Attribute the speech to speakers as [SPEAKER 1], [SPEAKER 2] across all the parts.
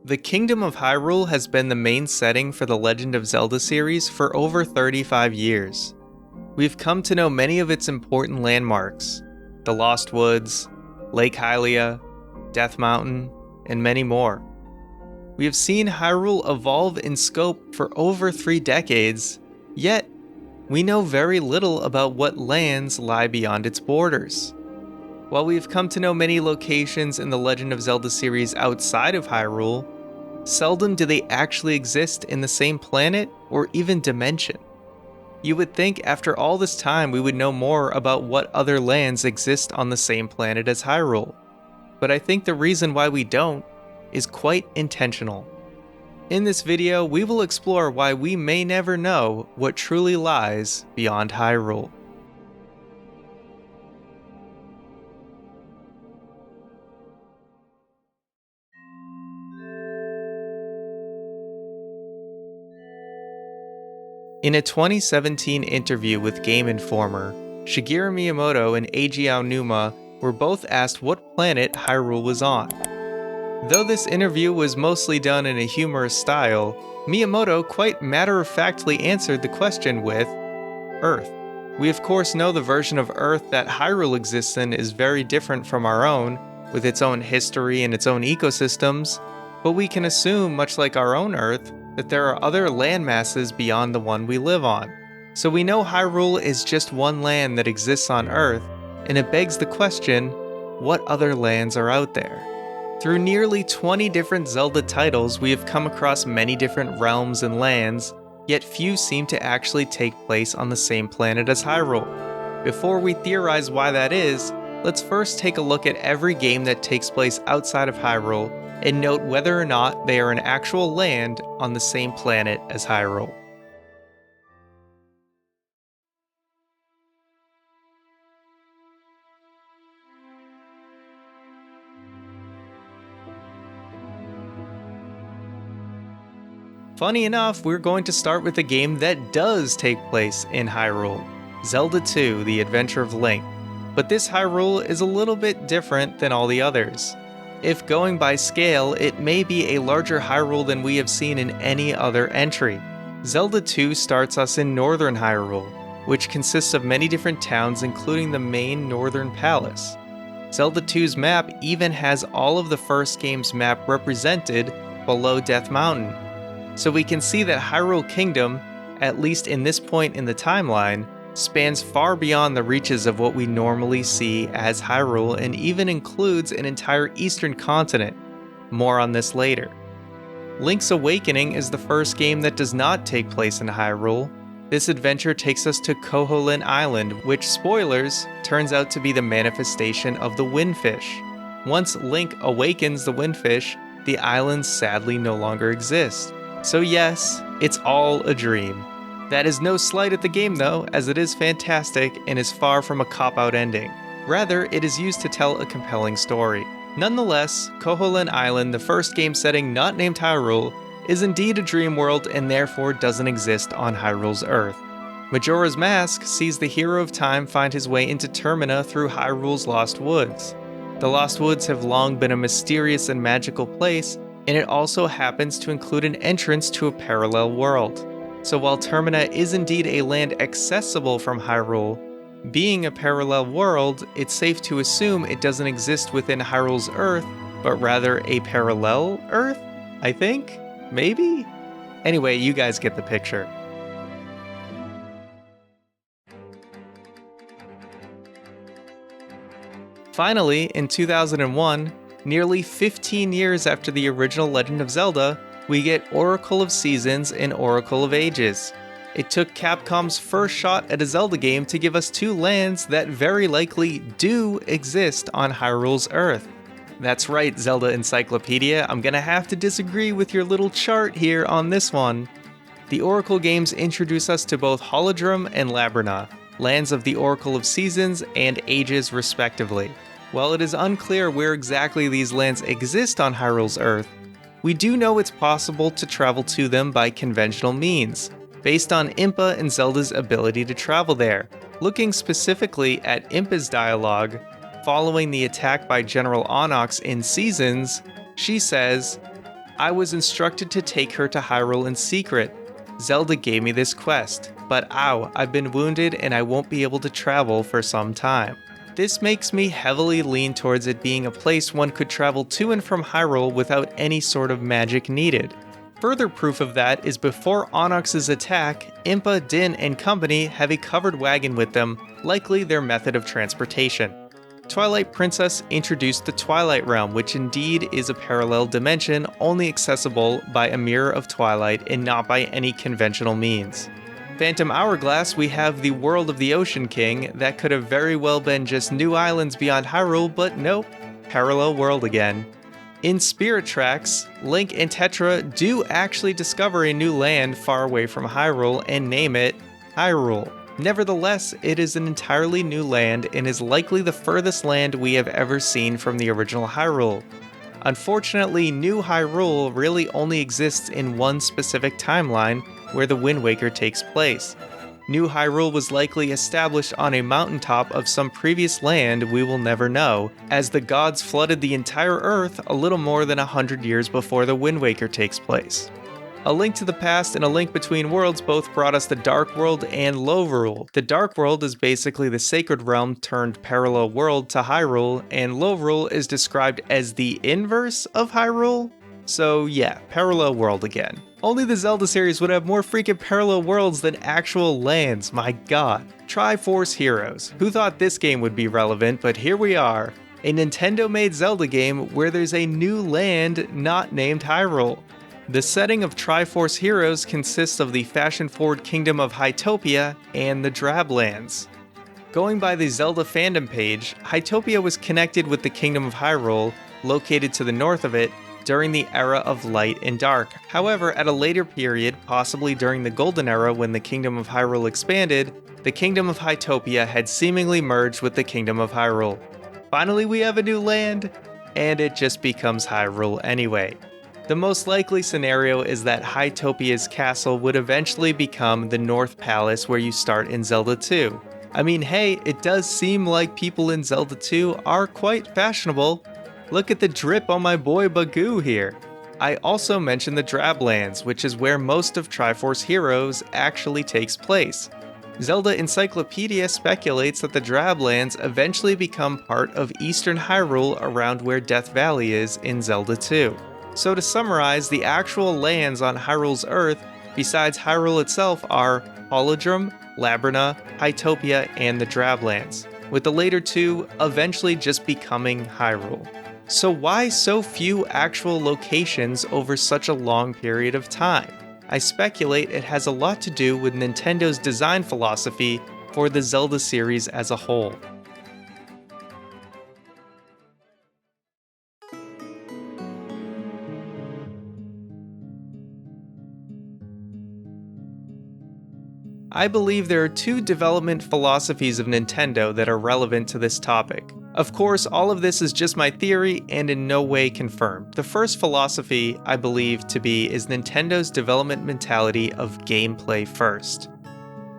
[SPEAKER 1] The Kingdom of Hyrule has been the main setting for the Legend of Zelda series for over 35 years. We've come to know many of its important landmarks, the Lost Woods, Lake Hylia, Death Mountain, and many more. We have seen Hyrule evolve in scope for over 3 decades, yet we know very little about what lands lie beyond its borders. While we've come to know many locations in the Legend of Zelda series outside of Hyrule, seldom do they actually exist in the same planet or even dimension. You would think after all this time we would know more about what other lands exist on the same planet as Hyrule, but I think the reason why we don't is quite intentional. In this video, we will explore why we may never know what truly lies beyond Hyrule. In a 2017 interview with Game Informer, Shigeru Miyamoto and Eiji Aonuma were both asked what planet Hyrule was on. Though this interview was mostly done in a humorous style, Miyamoto quite matter-of-factly answered the question with Earth. We of course know the version of Earth that Hyrule exists in is very different from our own, with its own history and its own ecosystems, but we can assume, much like our own Earth, that there are other landmasses beyond the one we live on. So we know Hyrule is just one land that exists on Earth, and it begs the question, what other lands are out there? Through nearly 20 different Zelda titles, we have come across many different realms and lands, yet few seem to actually take place on the same planet as Hyrule. Before we theorize why that is, let's first take a look at every game that takes place outside of Hyrule and note whether or not they are an actual land on the same planet as Hyrule. Funny enough, we're going to start with a game that does take place in Hyrule, Zelda II: The Adventure of Link. But this Hyrule is a little bit different than all the others. If going by scale, it may be a larger Hyrule than we have seen in any other entry. Zelda II starts us in northern Hyrule, which consists of many different towns including the main northern palace. Zelda II's map even has all of the first game's map represented below Death Mountain. So we can see that Hyrule Kingdom, at least in this point in the timeline, spans far beyond the reaches of what we normally see as Hyrule and even includes an entire eastern continent. More on this later. Link's Awakening is the first game that does not take place in Hyrule. This adventure takes us to Koholint Island, which, spoilers, turns out to be the manifestation of the Windfish. Once Link awakens the Windfish, the islands sadly no longer exist. So yes, it's all a dream. That is no slight at the game though, as it is fantastic and is far from a cop-out ending. Rather, it is used to tell a compelling story. Nonetheless, Koholint Island, the first game setting not named Hyrule, is indeed a dream world and therefore doesn't exist on Hyrule's Earth. Majora's Mask sees the hero of time find his way into Termina through Hyrule's Lost Woods. The Lost Woods have long been a mysterious and magical place, and it also happens to include an entrance to a parallel world. So while Termina is indeed a land accessible from Hyrule, being a parallel world, it's safe to assume it doesn't exist within Hyrule's Earth, but rather a parallel Earth? I think? Maybe? Anyway, you guys get the picture. Finally, in 2001, nearly 15 years after the original Legend of Zelda, we get Oracle of Seasons and Oracle of Ages. It took Capcom's first shot at a Zelda game to give us 2 lands that very likely do exist on Hyrule's Earth. That's right, Zelda Encyclopedia, I'm gonna have to disagree with your little chart here on this one. The Oracle games introduce us to both Holodrum and Labrynna, lands of the Oracle of Seasons and Ages respectively. While it is unclear where exactly these lands exist on Hyrule's Earth, we do know it's possible to travel to them by conventional means, based on Impa and Zelda's ability to travel there. Looking specifically at Impa's dialogue, following the attack by General Onyx in Seasons, she says, I was instructed to take her to Hyrule in secret. Zelda gave me this quest, but ow, I've been wounded and I won't be able to travel for some time. This makes me heavily lean towards it being a place one could travel to and from Hyrule without any sort of magic needed. Further proof of that is before Onyx's attack, Impa, Din, and company have a covered wagon with them, likely their method of transportation. Twilight Princess introduced the Twilight Realm, which indeed is a parallel dimension only accessible by a Mirror of Twilight and not by any conventional means. Phantom Hourglass, we have the World of the Ocean King, that could have very well been just new islands beyond Hyrule, but nope, parallel world again. In Spirit Tracks, Link and Tetra do actually discover a new land far away from Hyrule and name it Hyrule. Nevertheless, it is an entirely new land and is likely the furthest land we have ever seen from the original Hyrule. Unfortunately, New Hyrule really only exists in one specific timeline where the Wind Waker takes place. New Hyrule was likely established on a mountaintop of some previous land we will never know, as the gods flooded the entire Earth a little more than 100 years before the Wind Waker takes place. A Link to the Past and A Link Between Worlds both brought us the Dark World and Lorule. The Dark World is basically the Sacred Realm turned parallel world to Hyrule, and Lorule is described as the inverse of Hyrule. So yeah, parallel world again. Only the Zelda series would have more freaking parallel worlds than actual lands, my god. Triforce Heroes. Who thought this game would be relevant, but here we are. A Nintendo-made Zelda game where there's a new land not named Hyrule. The setting of Triforce Heroes consists of the fashion-forward kingdom of Hytopia and the Drablands. Going by the Zelda fandom page, Hytopia was connected with the kingdom of Hyrule, located to the north of it, during the era of Light and Dark. However, at a later period, possibly during the Golden Era when the Kingdom of Hyrule expanded, the Kingdom of Hytopia had seemingly merged with the Kingdom of Hyrule. Finally, we have a new land, and it just becomes Hyrule anyway. The most likely scenario is that Hytopia's castle would eventually become the North Palace where you start in Zelda II. I mean, hey, it does seem like people in Zelda II are quite fashionable. Look at the drip on my boy Bagoo here. I also mentioned the Drablands, which is where most of Triforce Heroes actually takes place. Zelda Encyclopedia speculates that the Drablands eventually become part of Eastern Hyrule around where Death Valley is in Zelda 2. So to summarize, the actual lands on Hyrule's Earth, besides Hyrule itself, are Holodrum, Labrynna, Hytopia, and the Drablands, with the later two eventually just becoming Hyrule. So why so few actual locations over such a long period of time? I speculate it has a lot to do with Nintendo's design philosophy for the Zelda series as a whole. I believe there are two development philosophies of Nintendo that are relevant to this topic. Of course, all of this is just my theory and in no way confirmed. The first philosophy I believe to be is Nintendo's development mentality of gameplay first.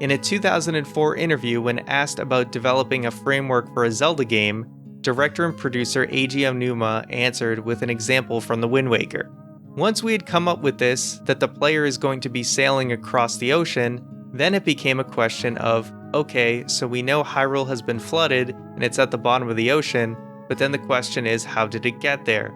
[SPEAKER 1] In a 2004 interview when asked about developing a framework for a Zelda game, director and producer Eiji Aonuma answered with an example from The Wind Waker. Once we had come up with this, that the player is going to be sailing across the ocean, then it became a question of, okay, so we know Hyrule has been flooded and it's at the bottom of the ocean, but then the question is, how did it get there?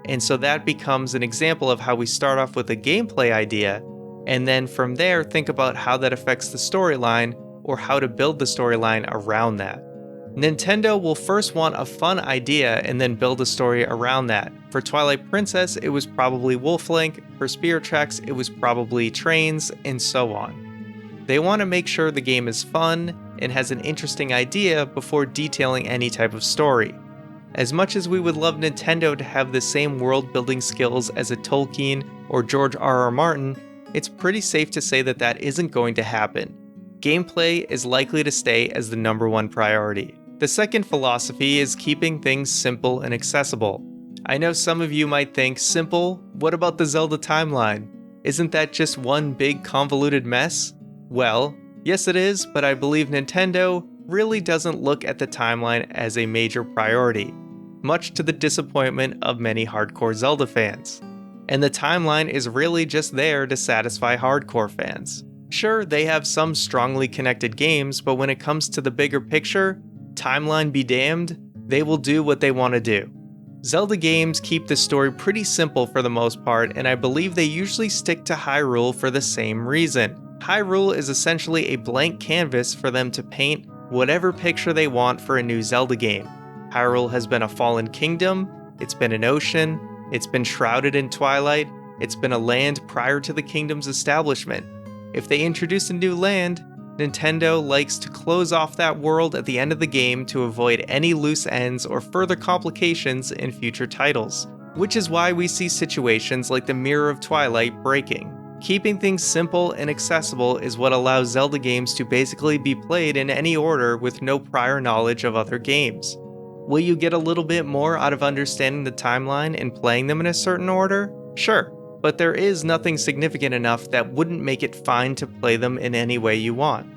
[SPEAKER 1] And so that becomes an example of how we start off with a gameplay idea, and then from there think about how that affects the storyline or how to build the storyline around that. Nintendo will first want a fun idea and then build a story around that. For Twilight Princess, it was probably Wolf Link, for Spirit Tracks, it was probably trains, and so on. They want to make sure the game is fun and has an interesting idea before detailing any type of story. As much as we would love Nintendo to have the same world-building skills as a Tolkien or George R.R. Martin, it's pretty safe to say that that isn't going to happen. Gameplay is likely to stay as the number one priority. The second philosophy is keeping things simple and accessible. I know some of you might think, simple? What about the Zelda timeline? Isn't that just one big convoluted mess? Well, yes it is, but I believe Nintendo really doesn't look at the timeline as a major priority, much to the disappointment of many hardcore Zelda fans. and the timeline is really just there to satisfy hardcore fans. Sure, they have some strongly connected games, but when it comes to the bigger picture, timeline be damned, they will do what they want to do. Zelda games keep the story pretty simple for the most part, and I believe they usually stick to Hyrule for the same reason. Hyrule is essentially a blank canvas for them to paint whatever picture they want for a new Zelda game. Hyrule has been a fallen kingdom, it's been an ocean, it's been shrouded in twilight, it's been a land prior to the kingdom's establishment. If they introduce a new land, Nintendo likes to close off that world at the end of the game to avoid any loose ends or further complications in future titles, which is why we see situations like the Mirror of Twilight breaking. Keeping things simple and accessible is what allows Zelda games to basically be played in any order with no prior knowledge of other games. Will you get a little bit more out of understanding the timeline and playing them in a certain order? Sure. But there is nothing significant enough that wouldn't make it fine to play them in any way you want.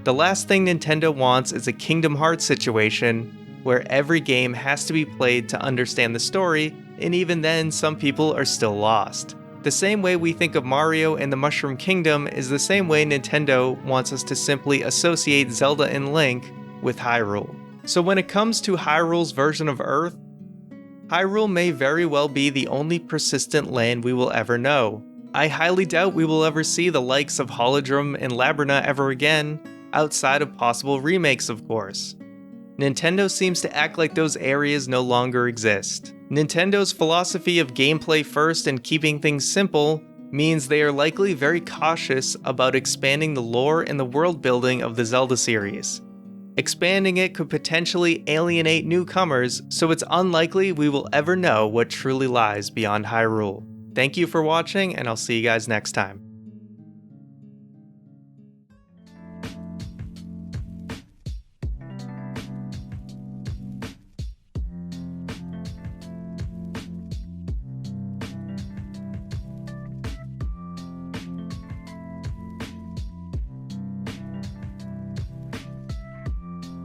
[SPEAKER 1] The last thing Nintendo wants is a Kingdom Hearts situation where every game has to be played to understand the story, and even then some people are still lost. The same way we think of Mario and the Mushroom Kingdom is the same way Nintendo wants us to simply associate Zelda and Link with Hyrule. So when it comes to Hyrule's version of Earth, Hyrule may very well be the only persistent land we will ever know. I highly doubt we will ever see the likes of Holodrum and Labrynna ever again, outside of possible remakes of course. Nintendo seems to act like those areas no longer exist. Nintendo's philosophy of gameplay first and keeping things simple means they are likely very cautious about expanding the lore and the world building of the Zelda series. Expanding it could potentially alienate newcomers, so it's unlikely we will ever know what truly lies beyond Hyrule. Thank you for watching, and I'll see you guys next time.